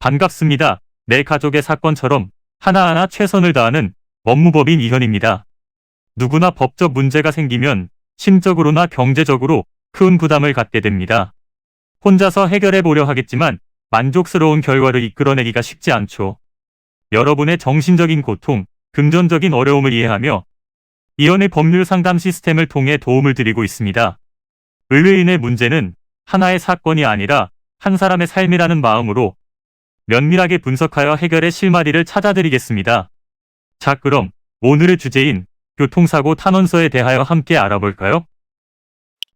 반갑습니다. 내 가족의 사건처럼 하나하나 최선을 다하는 법무법인 이현입니다. 누구나 법적 문제가 생기면 심적으로나 경제적으로 큰 부담을 갖게 됩니다. 혼자서 해결해 보려 하겠지만 만족스러운 결과를 이끌어내기가 쉽지 않죠. 여러분의 정신적인 고통, 금전적인 어려움을 이해하며 이현의 법률 상담 시스템을 통해 도움을 드리고 있습니다. 의뢰인의 문제는 하나의 사건이 아니라 한 사람의 삶이라는 마음으로 면밀하게 분석하여 해결의 실마리를 찾아드리겠습니다. 자, 그럼 오늘의 주제인 교통사고 탄원서에 대하여 함께 알아볼까요?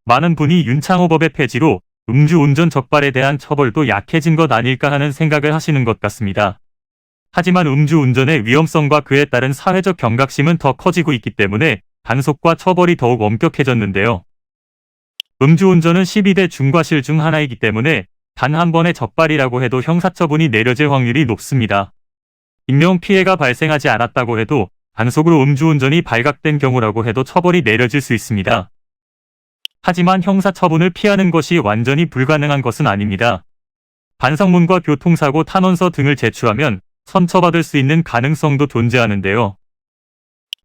많은 분이 윤창호법의 폐지로 음주운전 적발에 대한 처벌도 약해진 것 아닐까 하는 생각을 하시는 것 같습니다. 하지만 음주운전의 위험성과 그에 따른 사회적 경각심은 더 커지고 있기 때문에 단속과 처벌이 더욱 엄격해졌는데요. 음주운전은 12대 중과실 중 하나이기 때문에 단 한 번의 적발이라고 해도 형사처분이 내려질 확률이 높습니다. 인명피해가 발생하지 않았다고 해도 단속으로 음주운전이 발각된 경우라고 해도 처벌이 내려질 수 있습니다. 하지만 형사처분을 피하는 것이 완전히 불가능한 것은 아닙니다. 반성문과 교통사고 탄원서 등을 제출하면 선처받을 수 있는 가능성도 존재하는데요.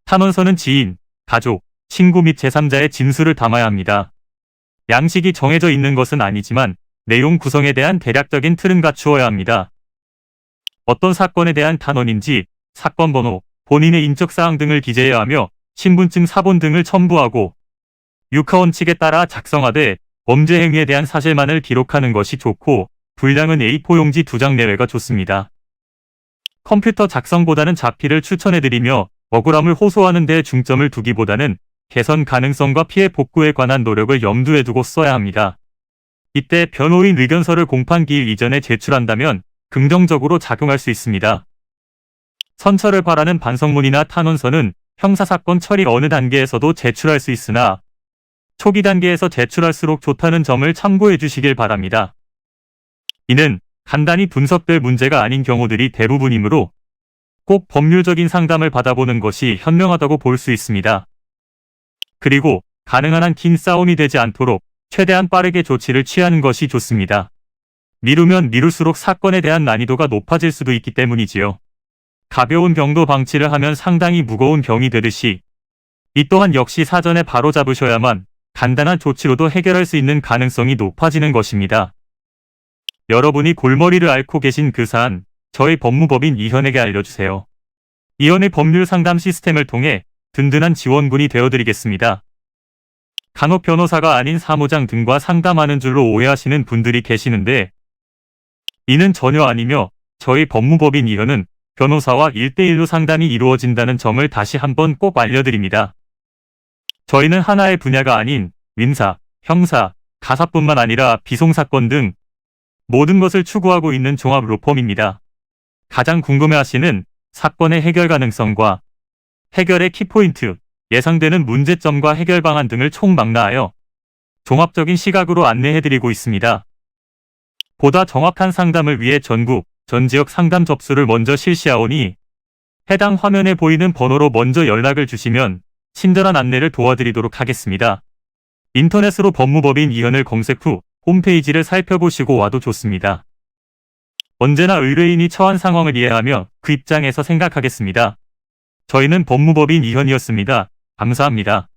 탄원서는 지인, 가족, 친구 및 제3자의 진술을 담아야 합니다. 양식이 정해져 있는 것은 아니지만 내용 구성에 대한 대략적인 틀은 갖추어야 합니다. 어떤 사건에 대한 탄원인지, 사건 번호, 본인의 인적사항 등을 기재해야 하며 신분증 사본 등을 첨부하고 육하원칙에 따라 작성하되 범죄 행위에 대한 사실만을 기록하는 것이 좋고 분량은 A4 용지 2장 내외가 좋습니다. 컴퓨터 작성보다는 자필을 추천해드리며 억울함을 호소하는 데 중점을 두기보다는 개선 가능성과 피해 복구에 관한 노력을 염두에 두고 써야 합니다. 이때 변호인 의견서를 공판기일 이전에 제출한다면 긍정적으로 작용할 수 있습니다. 선처를 바라는 반성문이나 탄원서는 형사사건 처리 어느 단계에서도 제출할 수 있으나 초기 단계에서 제출할수록 좋다는 점을 참고해 주시길 바랍니다. 이는 간단히 분석될 문제가 아닌 경우들이 대부분이므로 꼭 법률적인 상담을 받아보는 것이 현명하다고 볼 수 있습니다. 그리고 가능한 한 긴 싸움이 되지 않도록 최대한 빠르게 조치를 취하는 것이 좋습니다. 미루면 미룰수록 사건에 대한 난이도가 높아질 수도 있기 때문이지요. 가벼운 병도 방치를 하면 상당히 무거운 병이 되듯이 이 또한 역시 사전에 바로잡으셔야만 간단한 조치로도 해결할 수 있는 가능성이 높아지는 것입니다. 여러분이 골머리를 앓고 계신 그 사안, 저희 법무법인 이현에게 알려주세요. 이현의 법률 상담 시스템을 통해 든든한 지원군이 되어드리겠습니다. 간혹 변호사가 아닌 사무장 등과 상담하는 줄로 오해하시는 분들이 계시는데 이는 전혀 아니며 저희 법무법인 이현은 변호사와 1대1로 상담이 이루어진다는 점을 다시 한번 꼭 알려드립니다. 저희는 하나의 분야가 아닌 민사, 형사, 가사뿐만 아니라 비송사건 등 모든 것을 추구하고 있는 종합 로펌입니다. 가장 궁금해하시는 사건의 해결 가능성과 해결의 키포인트, 예상되는 문제점과 해결 방안 등을 총망라하여 종합적인 시각으로 안내해드리고 있습니다. 보다 정확한 상담을 위해 전국, 전 지역 상담 접수를 먼저 실시하오니 해당 화면에 보이는 번호로 먼저 연락을 주시면 친절한 안내를 도와드리도록 하겠습니다. 인터넷으로 법무법인 이현을 검색 후 홈페이지를 살펴보시고 와도 좋습니다. 언제나 의뢰인이 처한 상황을 이해하며 그 입장에서 생각하겠습니다. 저희는 법무법인 이현이었습니다. 감사합니다.